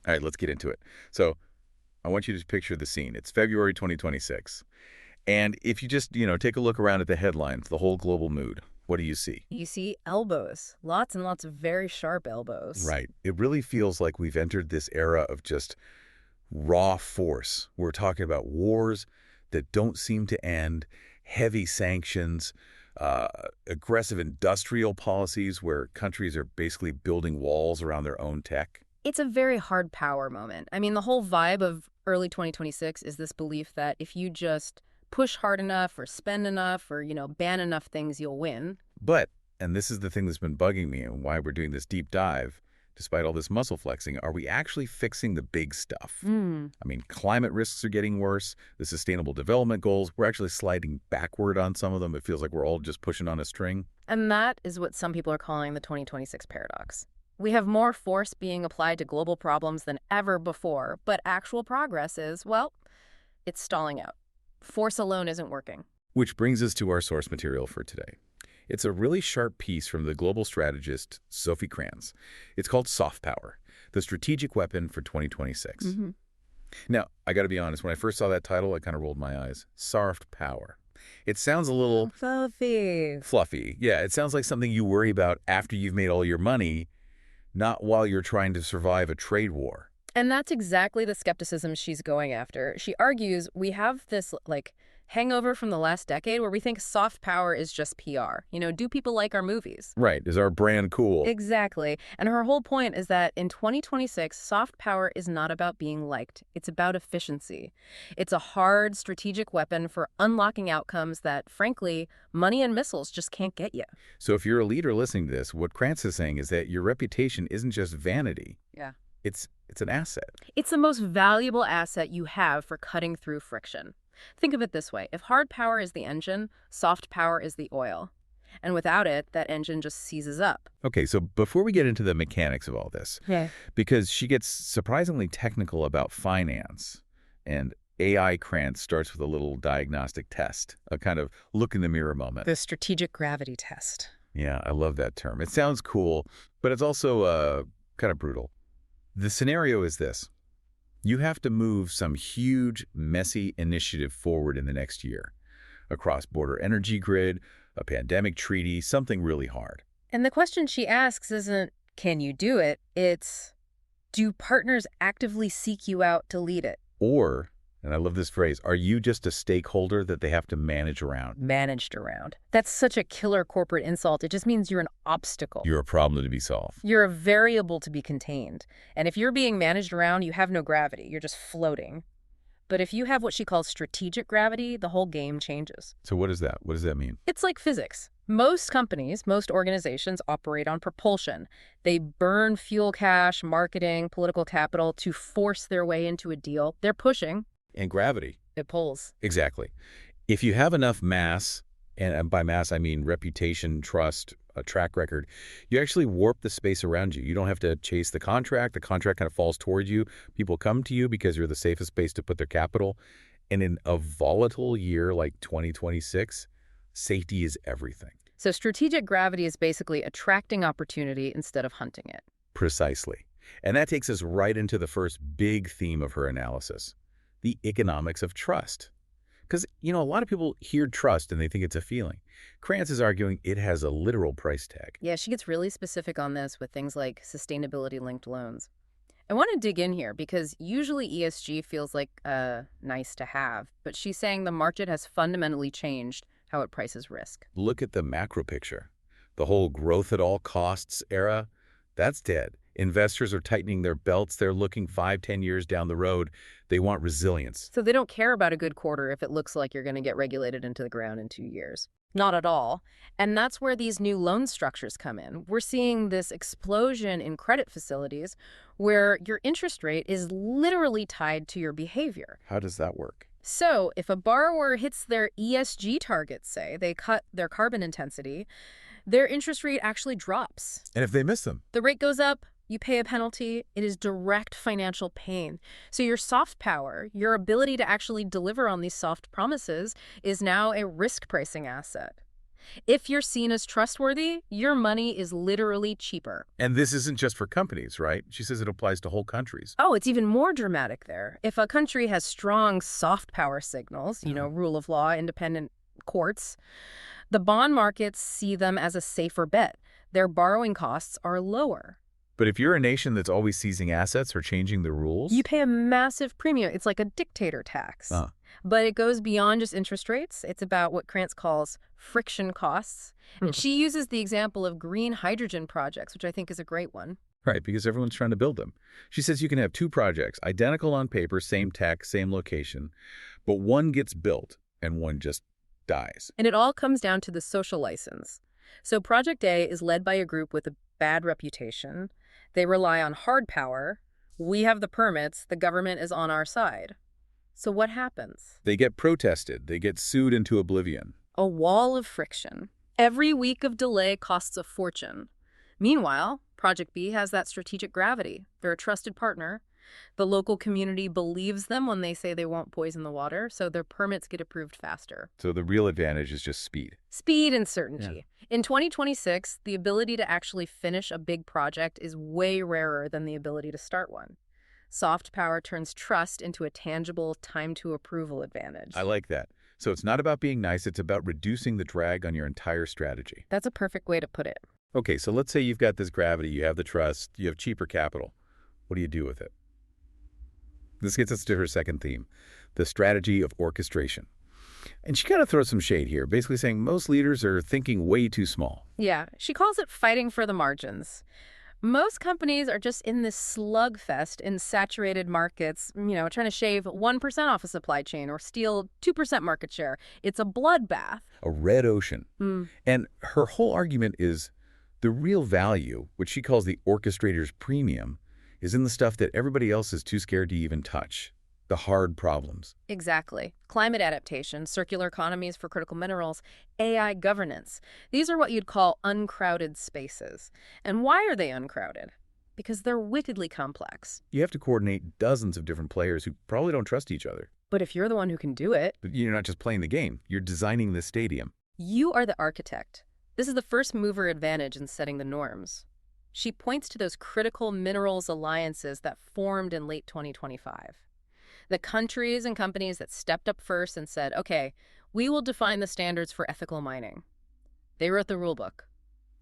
All right, let's get into it. So I want you to picture the scene. It's February 2026. And if you just, take a look around at the headlines, the whole global mood, what do you see? You see elbows, lots and lots of very sharp elbows. Right. It really feels like we've entered this era of just raw force. We're talking about wars that don't seem to end, heavy sanctions, uh, aggressive industrial policies where countries are basically building walls around their own tech. It's a very hard power moment. I mean, the whole vibe of early 2026 is this belief that if you just push hard enough or spend enough or, ban enough things, you'll win. But, and this is the thing that's been bugging me and why we're doing this deep dive, despite all this muscle flexing, are we actually fixing the big stuff? I mean, climate risks are getting worse. The sustainable development goals, we're actually sliding backward on some of them. It feels like we're all just pushing on a string. And that is what some people are calling the 2026 paradox. We have more force being applied to global problems than ever before, but actual progress is, well, it's stalling out. Force alone isn't working. Which brings us to our source material for today. It's a really sharp piece from the global strategist Sophie Krantz. It's called Soft Power, the strategic weapon for 2026. Now, I got to be honest, when I first saw that title, I kind of rolled my eyes. Soft Power. It sounds a little Sophie. fluffy. Yeah, it sounds like something you worry about after you've made all your money, not while you're trying to survive a trade war. And that's exactly the skepticism she's going after. She argues we have this, hangover from the last decade where we think soft power is just PR. Do people like our movies? Right. Is our brand cool? Exactly. And her whole point is that in 2026, soft power is not about being liked. It's about efficiency. It's a hard strategic weapon for unlocking outcomes that, frankly, money and missiles just can't get you. So if you're a leader listening to this, what Krantz is saying is that your reputation isn't just vanity. Yeah. It's an asset. It's the most valuable asset you have for cutting through friction. Think of it this way. If hard power is the engine, soft power is the oil. And without it, that engine just seizes up. Okay, so before we get into the mechanics of all this, Yeah. because she gets surprisingly technical about finance, and AI Krantz starts with a little diagnostic test, a kind of look in the mirror moment. The strategic gravity test. Yeah, I love that term. It sounds cool, but it's also kind of brutal. The scenario is this. You have to move some huge, messy initiative forward in the next year. A cross-border energy grid, a pandemic treaty, something really hard. And the question she asks isn't, can you do it? It's, do partners actively seek you out to lead it? Or, and I love this phrase, are you just a stakeholder that they have to manage around? Managed around. That's such a killer corporate insult. It just means you're an obstacle. You're a problem to be solved. You're a variable to be contained. And if you're being managed around, you have no gravity. You're just floating. But if you have what she calls strategic gravity, the whole game changes. So what is that? What does that mean? It's like physics. Most companies, most organizations operate on propulsion. They burn fuel cash, marketing, political capital to force their way into a deal. They're pushing. And gravity. It pulls. Exactly. If you have enough mass, and by mass I mean reputation, trust, a track record, you actually warp the space around you. You don't have to chase the contract. The contract kind of falls toward you. People come to you because you're the safest space to put their capital. And in a volatile year like 2026, safety is everything. So strategic gravity is basically attracting opportunity instead of hunting it. Precisely. And that takes us right into the first big theme of her analysis, the economics of trust. Because, a lot of people hear trust and they think it's a feeling. Krantz is arguing it has a literal price tag. Yeah, she gets really specific on this with things like sustainability-linked loans. I want to dig in here because usually ESG feels like nice to have, but she's saying the market has fundamentally changed how it prices risk. Look at the macro picture. The whole growth at all costs era, that's dead. Investors are tightening their belts. They're looking 5-10 years down the road. They want resilience. So they don't care about a good quarter if it looks like you're going to get regulated into the ground in 2 years. Not at all. And that's where these new loan structures come in. We're seeing this explosion in credit facilities where your interest rate is literally tied to your behavior. How does that work? So if a borrower hits their ESG targets, say, they cut their carbon intensity, their interest rate actually drops. And if they miss them? The rate goes up. You pay a penalty. It is direct financial pain. So your soft power, your ability to actually deliver on these soft promises, is now a risk pricing asset. If you're seen as trustworthy, your money is literally cheaper. And this isn't just for companies, right? She says it applies to whole countries. Oh, it's even more dramatic there. If a country has strong soft power signals, Oh. rule of law, independent courts, the bond markets see them as a safer bet. Their borrowing costs are lower. But if you're a nation that's always seizing assets or changing the You rules, pay a massive premium. It's like a dictator tax. uh, But it goes beyond just interest rates. It's about what Krantz calls friction costs. And she uses the example of green hydrogen projects, which I think is a great one. right, because everyone's trying to build them. She says you can have two projects, identical on paper, same tech, same location, but one gets built and one just dies. And it all comes down to the social license. So Project A is led by a group with a bad reputation. They rely on hard power. We have the permits. The government is on our side. So what happens? They get protested. They get sued into oblivion. A wall of friction. Every week of delay costs a fortune. Meanwhile, Project B has that strategic gravity. They're a trusted partner. The local community believes them when they say they won't poison the water, so their permits get approved faster. So the real advantage is just speed. Speed and certainty. In 2026, the ability to actually finish a big project is way rarer than the ability to start one. Soft power turns trust into a tangible time-to-approval advantage. I like that. So it's not about being nice, it's about reducing the drag on your entire strategy. That's a perfect way to put it. Okay, so let's say you've got this gravity, you have the trust, you have cheaper capital. What do you do with it? This gets us to her second theme, the strategy of orchestration. And she kind of throws some shade here, basically saying most leaders are thinking way too small. Yeah, she calls it fighting for the margins. Most companies are just in this slugfest in saturated markets, trying to shave 1% off a supply chain or steal 2% market share. It's a bloodbath. A red ocean. Mm. And her whole argument is the real value, which she calls the orchestrator's premium, is in the stuff that everybody else is too scared to even touch, the hard problems. Exactly. Climate adaptation, circular economies for critical minerals, AI governance. These are what you'd call uncrowded spaces. And why are they uncrowded? Because they're wickedly complex. You have to coordinate dozens of different players who probably don't trust each other. But if you're the one who can do it, But you're not just playing the game, you're designing the stadium. you are the architect. This is the first mover advantage in setting the norms. She points to those critical minerals alliances that formed in late 2025. The countries and companies that stepped up first and said, okay, we will define the standards for ethical mining. They wrote the rulebook.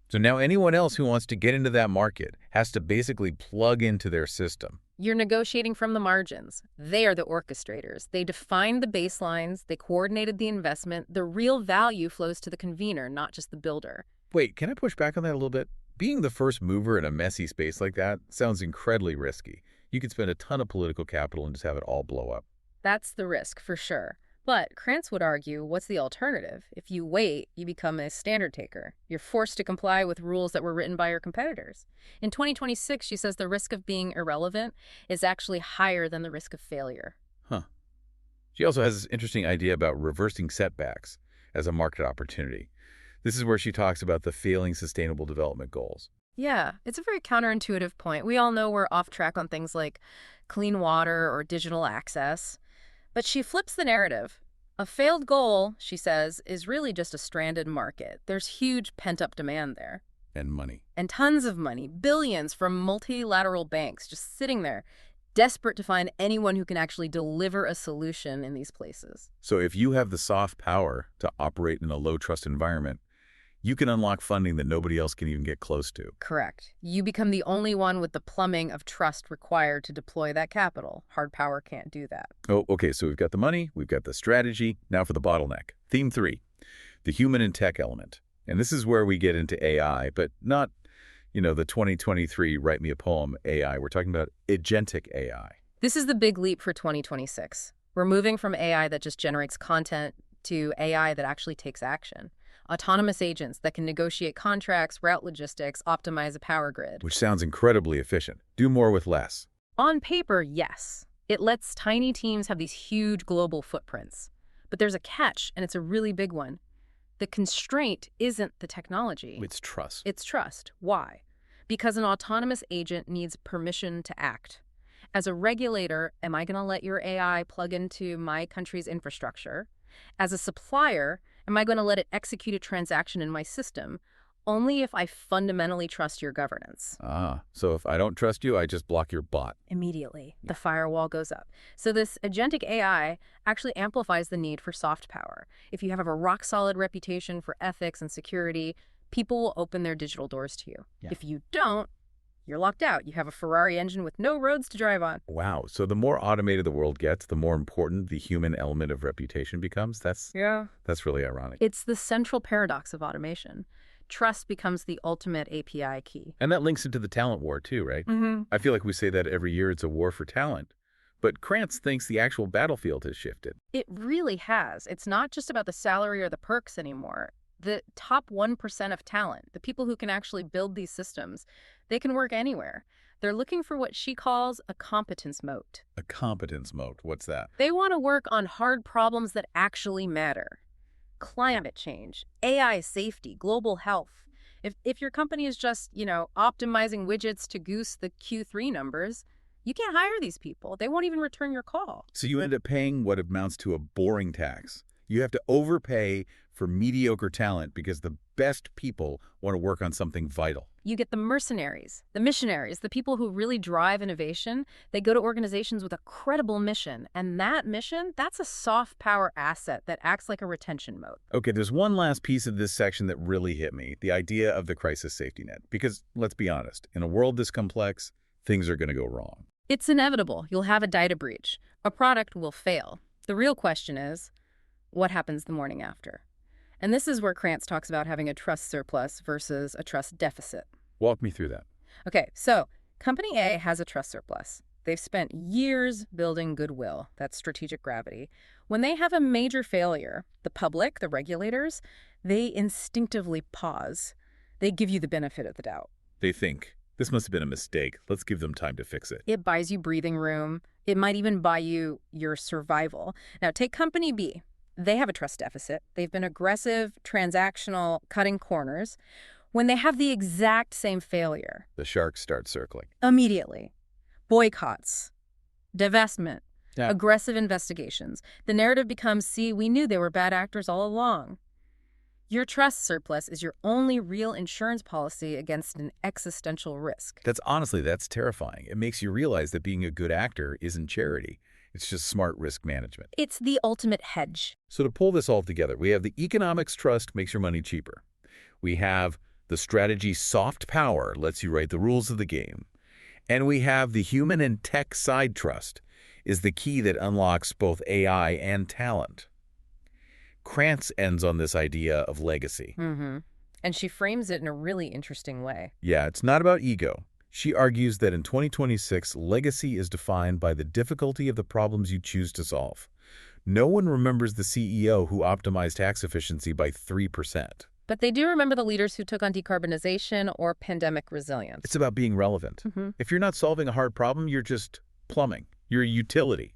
So now anyone else who wants to get into that market has to basically plug into their system. You're negotiating from the margins. They are the orchestrators. They defined the baselines. They coordinated the investment. The real value flows to the convener, not just the builder. Wait, can I push back on that a little bit? Being the first mover in a messy space like that sounds incredibly risky. You could spend a ton of political capital and just have it all blow up. That's the risk, for sure. But Krantz would argue, what's the alternative? If you wait, you become a standard taker. You're forced to comply with rules that were written by your competitors. In 2026, she says the risk of being irrelevant is actually higher than the risk of failure. Huh. She also has this interesting idea about reversing setbacks as a market opportunity. This is where she talks about the failing Sustainable Development Goals. Yeah, it's a very counterintuitive point. We all know we're off track on things like clean water or digital access. But she flips the narrative. A failed goal, she says, is really just a stranded market. There's huge pent-up demand there. And money. And tons of money, billions from multilateral banks just sitting there, desperate to find anyone who can actually deliver a solution in these places. So if you have the soft power to operate in a low-trust environment, you can unlock funding that nobody else can even get close to. Correct. You become the only one with the plumbing of trust required to deploy that capital. Hard power can't do that. Oh, okay, so we've got the money, we've got the strategy. Now for the bottleneck. Theme 3, the human and tech element. And this is where we get into AI, but not, the 2023 write me a poem AI. We're talking about agentic AI. This is the big leap for 2026. We're moving from AI that just generates content to AI that actually takes action. Autonomous agents that can negotiate contracts, route logistics, optimize a power grid. Which sounds incredibly efficient. Do more with less. On paper, yes. It lets tiny teams have these huge global footprints. But there's a catch, and it's a really big one. The constraint isn't the technology. It's trust. It's trust. Why? Because an autonomous agent needs permission to act. As a regulator, am I going to let your AI plug into my country's infrastructure? As a supplier, Am I going to let it execute a transaction in my system? Only if I fundamentally trust your governance. So if I don't trust you, I just block your bot. Immediately, the firewall goes up. So this agentic AI actually amplifies the need for soft power. If you have a rock-solid reputation for ethics and security, people will open their digital doors to you. Yeah. If you don't, you're locked out. You have a Ferrari engine with no roads to drive on. Wow. So the more automated the world gets, the more important the human element of reputation becomes. That's really ironic. It's the central paradox of automation. Trust becomes the ultimate API key. And that links into the talent war too, right? Mm-hmm. I feel like we say that every year it's a war for talent. But Krantz thinks the actual battlefield has shifted. It really has. It's not just about the salary or the perks anymore. The top 1% of talent, the people who can actually build these systems, they can work anywhere. They're looking for what she calls a competence moat. A competence moat. What's that? They want to work on hard problems that actually matter. Climate change, AI safety, global health. If your company is just, optimizing widgets to goose the Q3 numbers, you can't hire these people. They won't even return your call. So you end up paying what amounts to a boring tax. You have to overpay for mediocre talent because the best people want to work on something vital. You get the mercenaries, the missionaries, the people who really drive innovation. They go to organizations with a credible mission, and that mission, that's a soft power asset that acts like a retention moat. Okay, there's one last piece of this section that really hit me, the idea of the crisis safety net. Because, let's be honest, in a world this complex, things are going to go wrong. It's inevitable. You'll have a data breach. A product will fail. The real question is, what happens the morning after? And this is where Krantz talks about having a trust surplus versus a trust deficit. Walk me through that. Okay, so Company A has a trust surplus. They've spent years building goodwill, that's strategic gravity. When they have a major failure, the public, the regulators, they instinctively pause. They give you the benefit of the doubt. They think, this must have been a mistake. Let's give them time to fix it. It buys you breathing room. It might even buy you your survival. Now, take Company B. They have a trust deficit. They've been aggressive, transactional, cutting corners. When they have the exact same failure, The sharks start circling. immediately, boycotts, divestment, Yeah. aggressive investigations. The narrative becomes, see, we knew they were bad actors all along. Your trust surplus is your only real insurance policy against an existential risk. That's terrifying. It makes you realize that being a good actor isn't charity. It's just smart risk management. It's the ultimate hedge. So to pull this all together, we have the economics trust makes your money cheaper. We have the strategy soft power lets you write the rules of the game. And we have the human and tech side trust is the key that unlocks both AI and talent. Krantz ends on this idea of legacy. Mm-hmm. And she frames it in a really interesting way. Yeah, it's not about ego. She argues that in 2026, legacy is defined by the difficulty of the problems you choose to solve. No one remembers the CEO who optimized tax efficiency by 3%. But they do remember the leaders who took on decarbonization or pandemic resilience. It's about being relevant. Mm-hmm. If you're not solving a hard problem, you're just plumbing. You're a utility.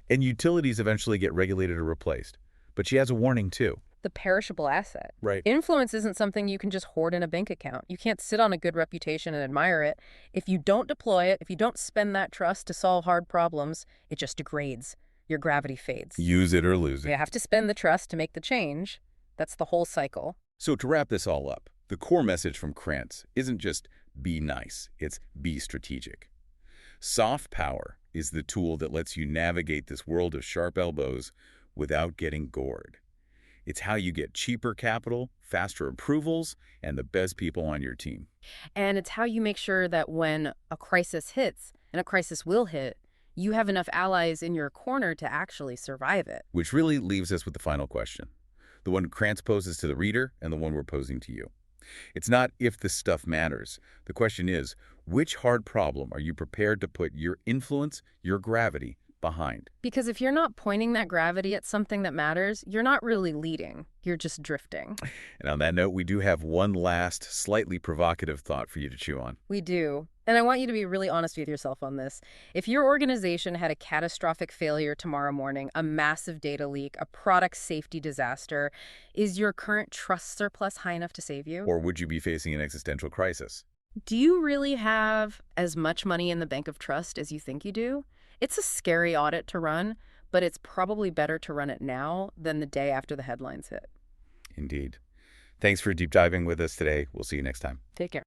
And utilities eventually get regulated or replaced. But she has a warning, too. The perishable asset. Right. Influence isn't something you can just hoard in a bank account. You can't sit on a good reputation and admire it. If you don't deploy it, if you don't spend that trust to solve hard problems, it just degrades. Your gravity fades. Use it or lose it. You have to spend the trust to make the change. That's the whole cycle. So to wrap this all up, the core message from Krantz isn't just be nice, it's be strategic. Soft power is the tool that lets you navigate this world of sharp elbows without getting gored. It's how you get cheaper capital, faster approvals, and the best people on your team. And it's how you make sure that when a crisis hits, and a crisis will hit, you have enough allies in your corner to actually survive it. Which really leaves us with the final question. The one Krantz poses to the reader and the one we're posing to you. It's not if this stuff matters. The question is, which hard problem are you prepared to put your influence, your gravity, behind? Because if you're not pointing that gravity at something that matters, you're not really leading. You're just drifting. And on that note, we do have one last, slightly provocative thought for you to chew on. We do. And I want you to be really honest with yourself on this. If your organization had a catastrophic failure tomorrow morning, a massive data leak, a product safety disaster, is your current trust surplus high enough to save you? Or would you be facing an existential crisis? Do you really have as much money in the bank of trust as you think you do? It's a scary audit to run, but it's probably better to run it now than the day after the headlines hit. Indeed. Thanks for deep diving with us today. We'll see you next time. Take care.